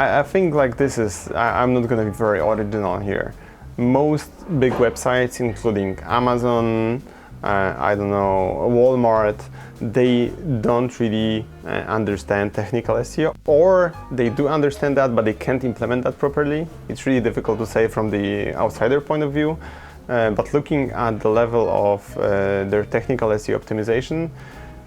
I think like this is, I'm not going to be very original here. Most big websites, including Amazon, I don't know, Walmart, they don't really understand technical SEO, or they do understand that, but they can't implement that properly. It's really difficult to say from the outsider point of view, but looking at the level of their technical SEO optimization,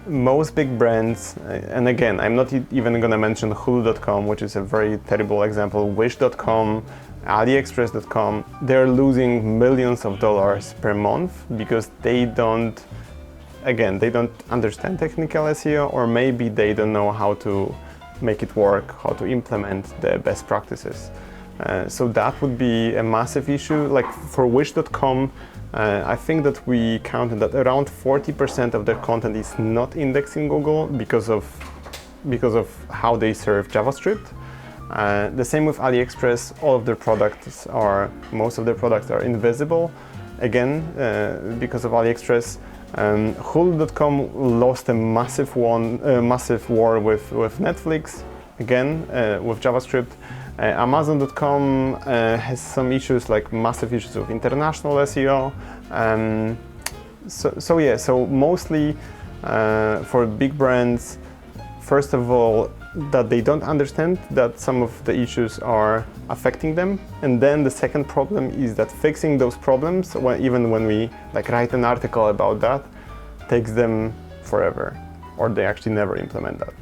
most big brands, and again, I'm not even going to mention Hulu.com, which is a very terrible example, Wish.com, AliExpress.com, they're losing millions of dollars per month because they don't understand technical SEO, or maybe they don't know how to make it work, how to implement the best practices. So that would be a massive issue. Like for Wish.com, I think that we counted that around 40% of their content is not indexed in Google because of how they serve JavaScript. The same with AliExpress. Most of their products are invisible, again, because of AliExpress. Hulu.com lost a massive war with Netflix, again, with JavaScript. Amazon.com has some issues, like massive issues with international SEO. So mostly for big brands, first of all, that they don't understand that some of the issues are affecting them, and then the second problem is that fixing those problems, even when we like write an article about that, takes them forever, or they actually never implement that.